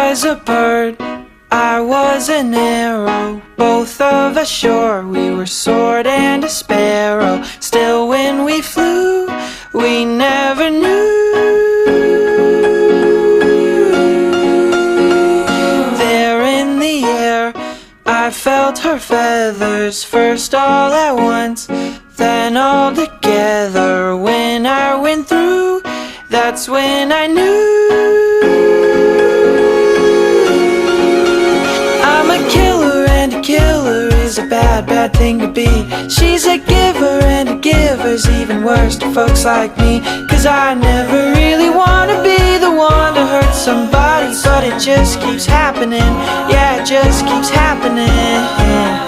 was a bird, I was an arrow, both of us sure we were sword and a sparrow. Still when we flew, we never knew. There in the air, I felt her feathers, first all at once, then all together. When I went through, that's when I knew. I'm a killer and a killer is a bad, bad thing to be. She's a giver and a giver's even worse to folks like me. Cause I never really wanna be the one to hurt somebody, but it just keeps happening. Yeah, it just keeps happening.